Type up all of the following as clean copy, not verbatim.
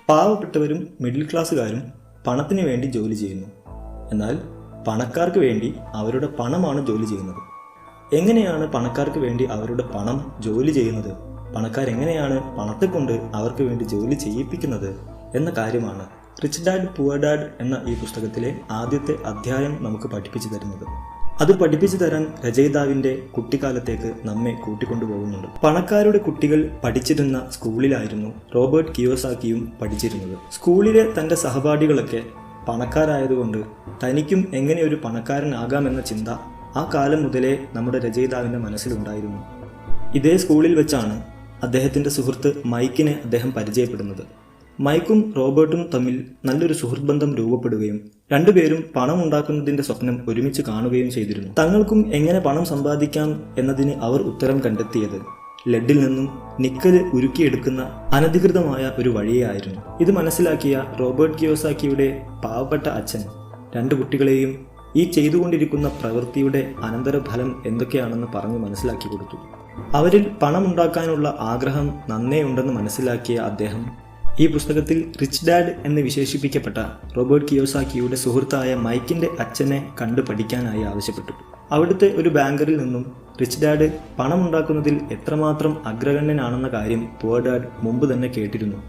പാവപ്പെട്ടവരും middle ക്ലാസ്സുകാരും പണത്തിന് വേണ്ടി ജോലി ചെയ്യുന്നു. എന്നാൽ പണക്കാർക്ക് വേണ്ടി അവരുടെ പണമാണ് ജോലി ചെയ്യുന്നത്. എങ്ങനെയാണ് പണക്കാർക്ക് വേണ്ടി അവരുടെ പണം ജോലി ചെയ്യുന്നത്? പണക്കാരെങ്ങനെയാണ് പണത്തെ കൊണ്ട് അവർക്ക് വേണ്ടി ജോലി ചെയ്യിപ്പിക്കുന്നത് എന്ന കാര്യമാണ് റിച്ച് ഡാഡ് പുവർ ഡാഡ് എന്ന ഈ പുസ്തകത്തിലെ ആദ്യത്തെ അധ്യായം നമുക്ക് പഠിപ്പിച്ചു തരുന്നത്. അത് പഠിപ്പിച്ചു തരാൻ രചയിതാവിൻ്റെ കുട്ടിക്കാലത്തേക്ക് നമ്മെ കൂട്ടിക്കൊണ്ടുപോകുന്നുണ്ട്. പണക്കാരുടെ കുട്ടികൾ പഠിച്ചിരുന്ന സ്കൂളിലായിരുന്നു റോബർട്ട് കിയോസാക്കിയും പഠിച്ചിരുന്നത്. സ്കൂളിലെ തൻ്റെ സഹപാഠികളൊക്കെ പണക്കാരായതുകൊണ്ട് തനിക്കും എങ്ങനെ ഒരു പണക്കാരനാകാമെന്ന ചിന്ത ആ കാലം മുതലേ നമ്മുടെ രചയിതാവിൻ്റെ മനസ്സിലുണ്ടായിരുന്നു. ഇതേ സ്കൂളിൽ വെച്ചാണ് അദ്ദേഹത്തിൻ്റെ സുഹൃത്ത് മൈക്കിനെ അദ്ദേഹം പരിചയപ്പെടുന്നത്. മൈക്കും റോബർട്ടും തമ്മിൽ നല്ലൊരു സുഹൃത്ത് ബന്ധം രൂപപ്പെടുകയും രണ്ടുപേരും പണം ഉണ്ടാക്കുന്നതിന്റെ സ്വപ്നം ഒരുമിച്ച് കാണുകയും ചെയ്തിരുന്നു. തങ്ങൾക്കും എങ്ങനെ പണം സമ്പാദിക്കാം എന്നതിന് അവർ ഉത്തരം കണ്ടെത്തിയത് ലെഡിൽ നിന്നും നിക്കല് ഉരുക്കിയെടുക്കുന്ന അനധികൃതമായ ഒരു വഴിയായിരുന്നു. ഇത് മനസ്സിലാക്കിയ റോബർട്ട് കിയോസാക്കിയുടെ പാവപ്പെട്ട അച്ഛൻ രണ്ടു കുട്ടികളെയും ഈ ചെയ്തുകൊണ്ടിരിക്കുന്ന പ്രവൃത്തിയുടെ അനന്തരഫലം എന്തൊക്കെയാണെന്ന് പറഞ്ഞു മനസ്സിലാക്കി കൊടുത്തു. അവരിൽ പണമുണ്ടാക്കാനുള്ള ആഗ്രഹം നന്നേ ഉണ്ടെന്ന് മനസ്സിലാക്കിയ അദ്ദേഹം ഈ പുസ്തകത്തിൽ റിച്ച് ഡാഡ് എന്ന് വിശേഷിപ്പിക്കപ്പെട്ട റോബർട്ട് കിയോസാക്കിയുടെ സുഹൃത്തായ മൈക്കിൻ്റെ അച്ഛനെ കണ്ടു പഠിക്കാനായി ആവശ്യപ്പെട്ടു. അവിടുത്തെ ഒരു ബാങ്കറിൽ നിന്നും റിച്ച് ഡാഡ് പണമുണ്ടാക്കുന്നതിൽ എത്രമാത്രം അഗ്രഗണ്യനാണെന്ന കാര്യം പുവർ ഡാഡ് മുമ്പ് തന്നെ കേട്ടിരുന്നു.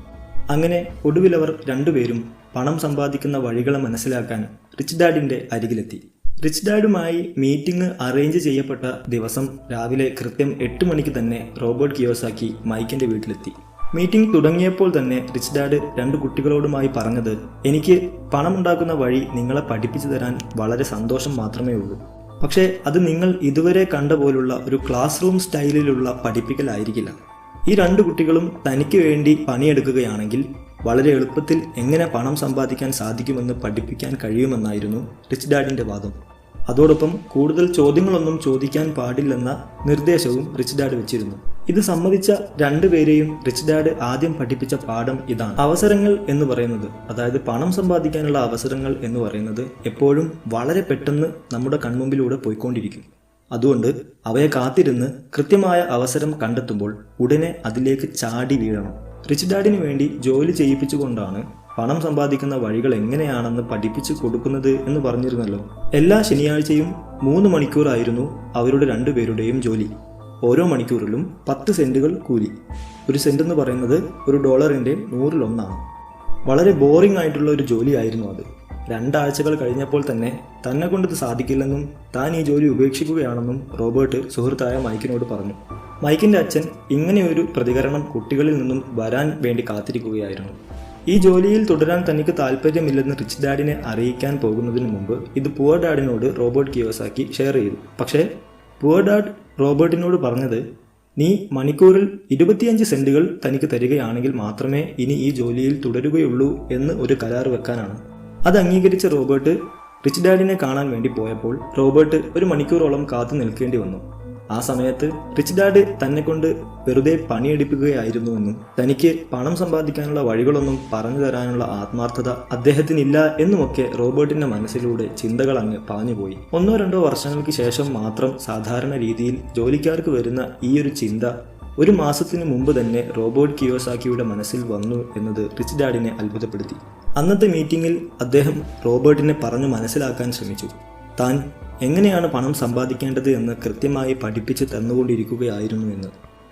അങ്ങനെ ഒടുവിലവർ രണ്ടുപേരും പണം സമ്പാദിക്കുന്ന വഴികളെ മനസ്സിലാക്കാൻ റിച്ച് ഡാഡിൻ്റെ അരികിലെത്തി. റിച്ച് ഡാഡുമായി മീറ്റിംഗ് അറേഞ്ച് ചെയ്യപ്പെട്ട ദിവസം രാവിലെ കൃത്യം 8 മണിക്ക് തന്നെ റോബർട്ട് കിയോസാക്കി മൈക്കിൻ്റെ വീട്ടിലെത്തി. മീറ്റിംഗ് തുടങ്ങിയപ്പോൾ തന്നെ റിച്ച് ഡാഡ് രണ്ടു കുട്ടികളോടുമായി പറഞ്ഞത്, എനിക്ക് പണമുണ്ടാക്കുന്ന വഴി നിങ്ങളെ പഠിപ്പിച്ചു തരാൻ വളരെ സന്തോഷം മാത്രമേ ഉള്ളൂ. പക്ഷേ അത് നിങ്ങൾ ഇതുവരെ കണ്ട പോലുള്ള ഒരു ക്ലാസ് റൂം സ്റ്റൈലിലുള്ള പഠിപ്പിക്കലായിരിക്കില്ല. ഈ രണ്ടു കുട്ടികളും തനിക്ക് വേണ്ടി പണിയെടുക്കുകയാണെങ്കിൽ വളരെ എളുപ്പത്തിൽ എങ്ങനെ പണം സമ്പാദിക്കാൻ സാധിക്കുമെന്ന് പഠിപ്പിക്കാൻ കഴിയുമെന്നായിരുന്നു റിച്ച് ഡാഡിൻ്റെ വാദം. അതോടൊപ്പം കൂടുതൽ ചോദ്യങ്ങളൊന്നും ചോദിക്കാൻ പാടില്ലെന്ന നിർദ്ദേശവും റിച്ച് ഡാഡ് വെച്ചിരുന്നു. ഇത് സമ്മതിച്ച രണ്ടുപേരെയും റിച്ച് ഡാഡ് ആദ്യം പഠിപ്പിച്ച പാഠം ഇതാണ്. അവസരങ്ങൾ എന്ന് പറയുന്നത്, അതായത് പണം സമ്പാദിക്കാനുള്ള അവസരങ്ങൾ എന്ന് പറയുന്നത് എപ്പോഴും വളരെ പെട്ടെന്ന് നമ്മുടെ കൺമുമ്പിലൂടെ പോയിക്കൊണ്ടിരിക്കും. അതുകൊണ്ട് അവയെ കാത്തിരുന്ന് കൃത്യമായ അവസരം കണ്ടെത്തുമ്പോൾ ഉടനെ അതിലേക്ക് ചാടി വീഴണം. റിച്ച് ഡാഡിന് വേണ്ടി ജോലി ചെയ്യിപ്പിച്ചുകൊണ്ടാണ് പണം സമ്പാദിക്കുന്ന വഴികൾ എങ്ങനെയാണെന്ന് പഠിപ്പിച്ചു കൊടുക്കുന്നത് എന്ന് പറഞ്ഞിരുന്നല്ലോ. എല്ലാ ശനിയാഴ്ചയും 3 മണിക്കൂറായിരുന്നു അവരുടെ രണ്ടുപേരുടെയും ജോലി. ഓരോ മണിക്കൂറിലും 10 സെന്റുകൾ കൂലി. ഒരു സെന്റ് എന്ന് പറയുന്നത് $1 100 വളരെ ബോറിംഗ് ആയിട്ടുള്ള ഒരു ജോലിയായിരുന്നു അത്. 2 ആഴ്ചകൾ കഴിഞ്ഞപ്പോൾ തന്നെ തന്നെ കൊണ്ട് ഇത് സാധിക്കില്ലെന്നും താൻ ഈ ജോലി ഉപേക്ഷിക്കുകയാണെന്നും റോബർട്ട് സുഹൃത്തായ മൈക്കിനോട് പറഞ്ഞു. മൈക്കിൻ്റെ അച്ഛൻ ഇങ്ങനെയൊരു പ്രതികരണം കുട്ടികളിൽ നിന്നും വരാൻ വേണ്ടി കാത്തിരിക്കുകയായിരുന്നു. ഈ ജോലിയിൽ തുടരാൻ തനിക്ക് താല്പര്യമില്ലെന്ന് റിച്ച് ഡാഡിനെ അറിയിക്കാൻ പോകുന്നതിന് മുമ്പ് ഇത് പുവർ ഡാഡിനോട് റോബർട്ട് കിയോസാക്കി ഷെയർ ചെയ്തു. പക്ഷേ പുവർ ഡാഡ് റോബർട്ടിനോട് പറഞ്ഞത്, നീ മണിക്കൂറിൽ 25 സെന്റുകൾ തനിക്ക് തരികയാണെങ്കിൽ മാത്രമേ ഇനി ഈ ജോലിയിൽ തുടരുകയുള്ളൂ എന്ന് ഒരു കരാർ വെക്കാനാണ്. അത് അംഗീകരിച്ച റോബർട്ട് റിച്ച് ഡാഡിനെ കാണാൻ വേണ്ടി പോയപ്പോൾ റോബർട്ട് 1 മണിക്കൂറോളം കാത്തു നിൽക്കേണ്ടി വന്നു. ആ സമയത്ത് റിച്ച് ഡാഡ് തന്നെ കൊണ്ട് വെറുതെ പണിയെടുപ്പിക്കുകയായിരുന്നുവെന്നും തനിക്ക് പണം സമ്പാദിക്കാനുള്ള വഴികളൊന്നും പറഞ്ഞു തരാനുള്ള ആത്മാർത്ഥത അദ്ദേഹത്തിനില്ല എന്നുമൊക്കെ റോബർട്ടിന്റെ മനസ്സിലൂടെ ചിന്തകൾ അങ്ങ് പാഞ്ഞുപോയി. 1-2 വർഷങ്ങൾക്ക് ശേഷം മാത്രം സാധാരണ രീതിയിൽ ജോലിക്കാർക്ക് വരുന്ന ഈ ഒരു ചിന്ത 1 മാസത്തിന് മുമ്പ് തന്നെ റോബർട്ട് കിയോസാക്കിയുടെ മനസ്സിൽ വന്നു എന്നത് റിച്ച് ഡാഡിനെ അത്ഭുതപ്പെടുത്തി. അന്നത്തെ മീറ്റിംഗിൽ അദ്ദേഹം റോബർട്ടിനെ പറഞ്ഞു മനസ്സിലാക്കാൻ ശ്രമിച്ചു. താൻ എങ്ങനെയാണ് പണം സമ്പാദിക്കേണ്ടത് എന്ന് കൃത്യമായി പഠിപ്പിച്ച് തന്നുകൊണ്ടിരിക്കുകയായിരുന്നു എന്ന്.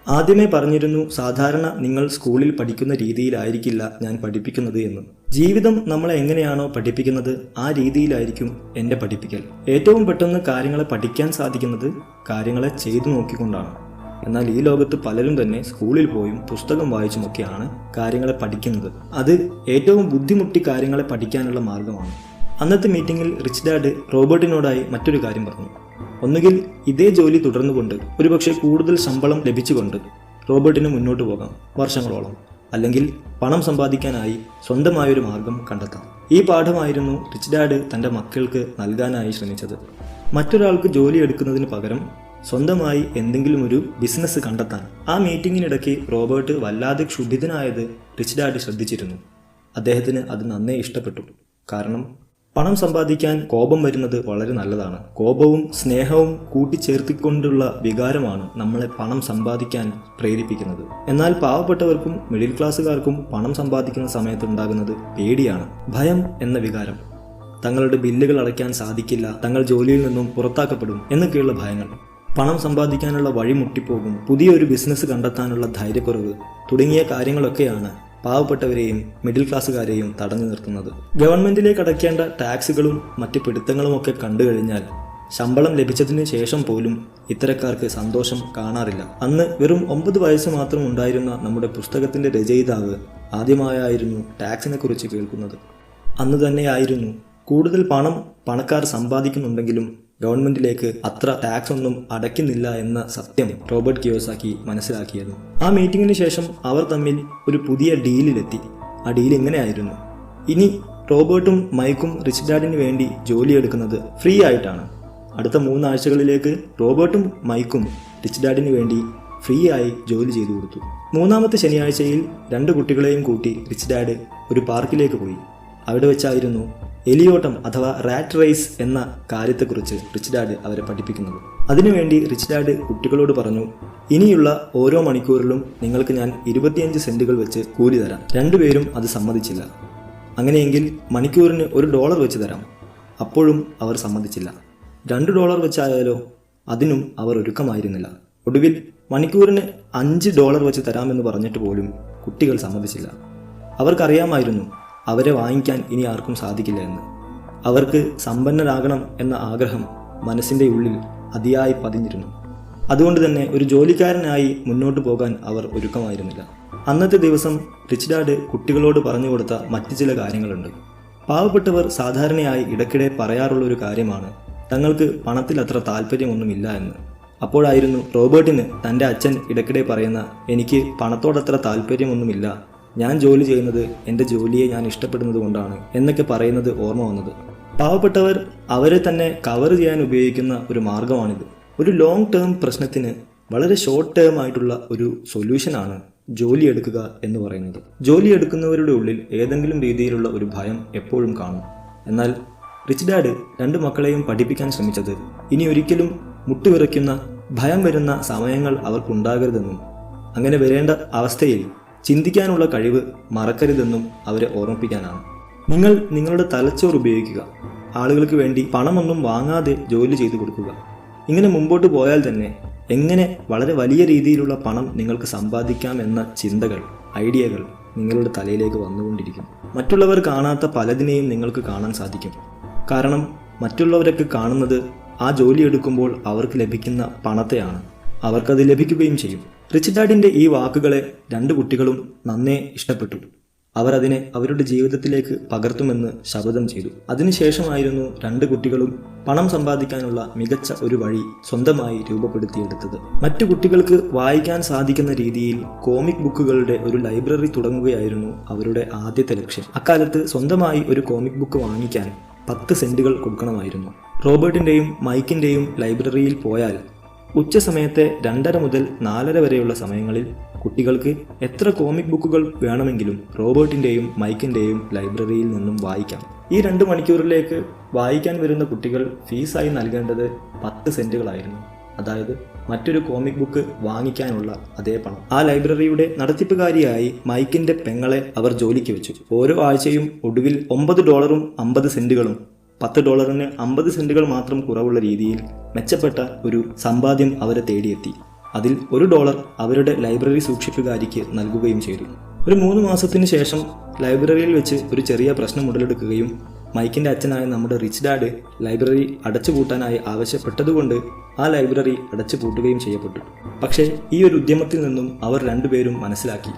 ആദ്യമേ പറഞ്ഞിരുന്നു, സാധാരണ നിങ്ങൾ സ്കൂളിൽ പഠിക്കുന്ന രീതിയിലായിരിക്കില്ല ഞാൻ പഠിപ്പിക്കുന്നത് എന്ന്. ജീവിതം നമ്മളെ എങ്ങനെയാണോ പഠിപ്പിക്കുന്നത് ആ രീതിയിലായിരിക്കും എൻ്റെ പഠിപ്പിക്കൽ. ഏറ്റവും പെട്ടെന്ന് കാര്യങ്ങളെ പഠിക്കാൻ സാധിക്കുന്നത് കാര്യങ്ങളെ ചെയ്തു നോക്കിക്കൊണ്ടാണ്. എന്നാൽ ഈ ലോകത്ത് പലരും തന്നെ സ്കൂളിൽ പോയും പുസ്തകം വായിച്ചുമൊക്കെയാണ് കാര്യങ്ങളെ പഠിക്കുന്നത്. അത് ഏറ്റവും ബുദ്ധിമുട്ടി കാര്യങ്ങളെ പഠിക്കാനുള്ള മാർഗമാണ്. അന്നത്തെ മീറ്റിംഗിൽ റിച്ച് ഡാഡ് റോബർട്ടിനോടായി മറ്റൊരു കാര്യം പറഞ്ഞു. ഒന്നുകിൽ ഇതേ ജോലി തുടർന്നുകൊണ്ട് ഒരുപക്ഷെ കൂടുതൽ ശമ്പളം ലഭിച്ചുകൊണ്ട് റോബർട്ടിന് മുന്നോട്ട് പോകാം വർഷങ്ങളോളം, അല്ലെങ്കിൽ പണം സമ്പാദിക്കാനായി സ്വന്തമായൊരു മാർഗം കണ്ടെത്താം. ഈ പാഠമായിരുന്നു റിച്ച് ഡാഡ് തൻ്റെ മക്കൾക്ക് നൽകാനായി ശ്രമിച്ചത്. മറ്റൊരാൾക്ക് ജോലി എടുക്കുന്നതിന് പകരം സ്വന്തമായി എന്തെങ്കിലും ഒരു ബിസിനസ് കണ്ടെത്താൻ. ആ മീറ്റിങ്ങിനിടയ്ക്ക് റോബർട്ട് വല്ലാതെ ക്ഷുഭിതനായത് റിച്ച് ഡാഡ് ശ്രദ്ധിച്ചിരുന്നു. അദ്ദേഹത്തിന് അത് നന്നേ ഇഷ്ടപ്പെട്ടു. കാരണം പണം സമ്പാദിക്കാൻ കോപം വരുന്നത് വളരെ നല്ലതാണ്. കോപവും സ്നേഹവും കൂട്ടിച്ചേർത്തിക്കൊണ്ടുള്ള വികാരമാണ് നമ്മളെ പണം സമ്പാദിക്കാൻ പ്രേരിപ്പിക്കുന്നത്. എന്നാൽ പാവപ്പെട്ടവർക്കും മിഡിൽ ക്ലാസ്സുകാർക്കും പണം സമ്പാദിക്കുന്ന സമയത്ത് ഉണ്ടാകുന്നത് പേടിയാണ്, ഭയം എന്ന വികാരം. തങ്ങളുടെ ബില്ലുകൾ അടയ്ക്കാൻ സാധിക്കില്ല, തങ്ങൾ ജോലിയിൽ നിന്നും പുറത്താക്കപ്പെടും എന്നൊക്കെയുള്ള ഭയങ്ങൾ. പണം സമ്പാദിക്കാനുള്ള വഴി മുട്ടിപ്പോകും, പുതിയൊരു ബിസിനസ് കണ്ടെത്താനുള്ള ധൈര്യക്കുറവ് തുടങ്ങിയ കാര്യങ്ങളൊക്കെയാണ് പാവപ്പെട്ടവരെയും മിഡിൽ ക്ലാസ്സുകാരെയും തടഞ്ഞു നിർത്തുന്നത്. ഗവൺമെന്റിലേക്ക് അടയ്ക്കേണ്ട ടാക്സുകളും മറ്റ് പിടുത്തങ്ങളുമൊക്കെ കണ്ടു കഴിഞ്ഞാൽ ശമ്പളം ലഭിച്ചതിന് ശേഷം പോലും ഇത്തരക്കാർക്ക് സന്തോഷം കാണാറില്ല. അന്ന് വെറും 9 വയസ്സ് മാത്രം ഉണ്ടായിരുന്ന നമ്മുടെ പുസ്തകത്തിന്റെ രചയിതാവ് ആദ്യമായായിരുന്നു ടാക്സിനെ കുറിച്ച് കേൾക്കുന്നത്. അന്ന് തന്നെയായിരുന്നു കൂടുതൽ പണം പണക്കാർ സമ്പാദിക്കുന്നുണ്ടെങ്കിലും ഗവൺമെന്റിലേക്ക് അത്ര ടാക്സ് ഒന്നും അടയ്ക്കുന്നില്ല എന്ന സത്യം റോബർട്ട് കിയോസാക്കി മനസ്സിലാക്കിയത്. ആ മീറ്റിംഗിന് ശേഷം അവർ തമ്മിൽ ഒരു പുതിയ ഡീലിലെത്തി. ആ ഡീൽ ഇങ്ങനെയായിരുന്നു: ഇനി റോബർട്ടും മൈക്കും റിച്ച് ഡാഡിന് വേണ്ടി ജോലിയെടുക്കുന്നത് ഫ്രീ ആയിട്ടാണ്. അടുത്ത 3 ആഴ്ചകളിലേക്ക് റോബർട്ടും മൈക്കും റിച്ച് ഡാഡിന് വേണ്ടി ഫ്രീ ആയി ജോലി ചെയ്തു കൊടുത്തു. 3-ാമത്തെ ശനിയാഴ്ചയിൽ 2 കുട്ടികളെയും കൂട്ടി റിച്ച് ഡാഡ് ഒരു പാർക്കിലേക്ക് പോയി. അവിടെ വെച്ചായിരുന്നു എലിയോട്ടം അഥവാ റാറ്റ് റേസ് എന്ന കാര്യത്തെക്കുറിച്ച് റിച്ച് ഡാഡ് അവരെ പഠിപ്പിക്കുന്നത്. അതിനുവേണ്ടി റിച്ച് ഡാഡ് കുട്ടികളോട് പറഞ്ഞു, ഇനിയുള്ള ഓരോ മണിക്കൂറിലും നിങ്ങൾക്ക് ഞാൻ 25 സെന്റുകൾ വെച്ച് കൂലി തരാം. 2 പേരും അത് സമ്മതിച്ചില്ല. അങ്ങനെയെങ്കിൽ മണിക്കൂറിന് $1 വെച്ച് തരാം. അപ്പോഴും അവർ സമ്മതിച്ചില്ല. $2 വെച്ചായാലോ? അതിനും അവർ ഒരുക്കമായിരുന്നില്ല. ഒടുവിൽ മണിക്കൂറിന് $5 വെച്ച് തരാമെന്ന് പറഞ്ഞിട്ട് പോലും കുട്ടികൾ സമ്മതിച്ചില്ല. അവർക്കറിയാമായിരുന്നു അവരെ വാങ്ങിക്കാൻ ഇനി ആർക്കും സാധിക്കില്ല എന്ന്. അവർക്ക് സമ്പന്നരാകണം എന്ന ആഗ്രഹം മനസ്സിൻ്റെ ഉള്ളിൽ അതിയായി പതിഞ്ഞിരുന്നു. അതുകൊണ്ട് തന്നെ ഒരു ജോലിക്കാരനായി മുന്നോട്ട് പോകാൻ അവർ ഒരുക്കമായിരുന്നില്ല. അന്നത്തെ ദിവസം റിച്ച് ഡാഡ് കുട്ടികളോട് പറഞ്ഞു കൊടുത്ത മറ്റു ചില കാര്യങ്ങളുണ്ട്. പാവപ്പെട്ടവർ സാധാരണയായി ഇടയ്ക്കിടെ പറയാറുള്ള ഒരു കാര്യമാണ് തങ്ങൾക്ക് പണത്തിൽ അത്ര താല്പര്യമൊന്നുമില്ല എന്ന്. അപ്പോഴായിരുന്നു റോബർട്ടിന് തൻ്റെ അച്ഛൻ ഇടയ്ക്കിടെ പറയുന്ന എനിക്ക് പണത്തോടത്ര താല്പര്യമൊന്നുമില്ല, ഞാൻ ജോലി ചെയ്യുന്നത് എൻ്റെ ജോലിയെ ഞാൻ ഇഷ്ടപ്പെടുന്നത് കൊണ്ടാണ് എന്നൊക്കെ പറയുന്നത് ഓർമ്മ വന്നത്. പാവപ്പെട്ടവർ അവരെ തന്നെ കവർ ചെയ്യാൻ ഉപയോഗിക്കുന്ന ഒരു മാർഗമാണിത്. ഒരു ലോങ് ടേം പ്രശ്നത്തിന് വളരെ ഷോർട്ട് ടേം ആയിട്ടുള്ള ഒരു സൊല്യൂഷനാണ് ജോലി എടുക്കുക എന്ന് പറയുന്നത്. ജോലി എടുക്കുന്നവരുടെ ഉള്ളിൽ ഏതെങ്കിലും രീതിയിലുള്ള ഒരു ഭയം എപ്പോഴും കാണും. എന്നാൽ റിച്ച് ഡാഡ് 2 മക്കളെയും പഠിപ്പിക്കാൻ ശ്രമിച്ചത് ഇനി ഒരിക്കലും മുട്ടുവിറയ്ക്കുന്ന ഭയം വരുന്ന സമയങ്ങൾ അവർക്കുണ്ടാകരുതെന്നും അങ്ങനെ വരേണ്ട അവസ്ഥയിൽ ചിന്തിക്കാനുള്ള കഴിവ് മറക്കരുതെന്നും അവരെ ഓർമ്മിപ്പിക്കാനാണ്. നിങ്ങൾ നിങ്ങളുടെ തലച്ചോറ് ഉപയോഗിക്കുക. ആളുകൾക്ക് വേണ്ടി പണമൊന്നും വാങ്ങാതെ ജോലി ചെയ്തു കൊടുക്കുക. ഇങ്ങനെ മുമ്പോട്ട് പോയാൽ തന്നെ എങ്ങനെ വളരെ വലിയ രീതിയിലുള്ള പണം നിങ്ങൾക്ക് സമ്പാദിക്കാം എന്ന ചിന്തകൾ, ഐഡിയകൾ നിങ്ങളുടെ തലയിലേക്ക് വന്നുകൊണ്ടിരിക്കും. മറ്റുള്ളവർ കാണാത്ത പലതിനെയും നിങ്ങൾക്ക് കാണാൻ സാധിക്കും. കാരണം മറ്റുള്ളവരൊക്കെ കാണുന്നത് ആ ജോലി എടുക്കുമ്പോൾ അവർക്ക് ലഭിക്കുന്ന പണത്തെയാണ്. അവർക്കത് ലഭിക്കുകയും ചെയ്യും. റിച്ച് ഡാഡിൻ്റെ ഈ വാക്കുകളെ 2 കുട്ടികളും നന്നേ ഇഷ്ടപ്പെട്ടു. അവർ അതിനെ അവരുടെ ജീവിതത്തിലേക്ക് പകർത്തുമെന്ന് ശപഥം ചെയ്തു. അതിനുശേഷമായിരുന്നു 2 കുട്ടികളും പണം സമ്പാദിക്കാനുള്ള മികച്ച ഒരു വഴി സ്വന്തമായി രൂപപ്പെടുത്തിയെടുത്തത്. മറ്റു കുട്ടികൾക്ക് വായിക്കാൻ സാധിക്കുന്ന രീതിയിൽ കോമിക് ബുക്കുകളുടെ ഒരു ലൈബ്രറി തുടങ്ങുകയായിരുന്നു അവരുടെ ആദ്യത്തെ ലക്ഷ്യം. അക്കാലത്ത് സ്വന്തമായി ഒരു കോമിക് ബുക്ക് വാങ്ങിക്കാൻ 10 സെന്റുകൾ കൊടുക്കണമായിരുന്നു. റോബർട്ടിൻ്റെയും മൈക്കിൻ്റെയും ലൈബ്രറിയിൽ പോയാൽ ഉച്ച സമയത്തെ 2:30 മുതൽ 4:30 വരെയുള്ള സമയങ്ങളിൽ കുട്ടികൾക്ക് എത്ര കോമിക് ബുക്കുകൾ വേണമെങ്കിലും റോബർട്ടിൻ്റെയും മൈക്കിൻ്റെയും ലൈബ്രറിയിൽ നിന്നും വായിക്കാം. ഈ 2 മണിക്കൂറിലേക്ക് വായിക്കാൻ വരുന്ന കുട്ടികൾ ഫീസായി നൽകേണ്ടത് 10 സെന്റുകളായിരുന്നു. അതായത് മറ്റൊരു കോമിക് ബുക്ക് വാങ്ങിക്കാനുള്ള അതേ പണം. ആ ലൈബ്രറിയുടെ നടത്തിപ്പുകാരിയായി മൈക്കിൻ്റെ പെങ്ങളെ അവർ ജോലിക്ക് വെച്ചു. ഓരോ ആഴ്ചയും ഒടുവിൽ $9 50 സെന്റുകളും $10 50 സെന്റുകൾ മാത്രം കുറവുള്ള രീതിയിൽ മെച്ചപ്പെട്ട ഒരു സമ്പാദ്യം അവരെ തേടിയെത്തി. അതിൽ $1 അവരുടെ ലൈബ്രറി സൂക്ഷിപ്പുകാരിക്ക് നൽകുകയും ചെയ്തു. ഒരു 3 മാസത്തിന് ശേഷം ലൈബ്രറിയിൽ വെച്ച് ഒരു ചെറിയ പ്രശ്നം ഉടലെടുക്കുകയും മൈക്കിൻ്റെ അച്ഛനായ നമ്മുടെ റിച്ച് ഡാഡ് ലൈബ്രറി അടച്ചുപൂട്ടാനായി ആവശ്യപ്പെട്ടതുകൊണ്ട് ആ ലൈബ്രറി അടച്ചുപൂട്ടുകയും ചെയ്യപ്പെട്ടു. പക്ഷേ ഈ ഒരു ഉദ്യമത്തിൽ നിന്നും അവർ 2 പേരും മനസ്സിലാക്കി,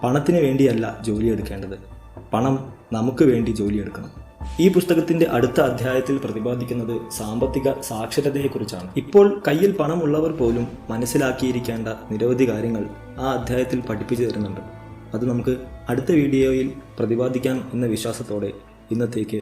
പണത്തിന് വേണ്ടിയല്ല ജോലിയെടുക്കേണ്ടത്, പണം നമുക്ക് വേണ്ടി ജോലിയെടുക്കണം. ഈ പുസ്തകത്തിന്റെ അടുത്ത അധ്യായത്തിൽ പ്രതിപാദിക്കുന്നത് സാമ്പത്തിക സാക്ഷരതയെക്കുറിച്ചാണ്. ഇപ്പോൾ കയ്യിൽ പണമുള്ളവർ പോലും മനസ്സിലാക്കിയിരിക്കേണ്ട നിരവധി കാര്യങ്ങൾ ആ അധ്യായത്തിൽ പഠിപ്പിച്ചു തരുന്നുണ്ട്. അത് നമുക്ക് അടുത്ത വീഡിയോയിൽ പ്രതിപാദിക്കാം എന്ന വിശ്വാസത്തോടെ ഇന്നത്തേക്ക്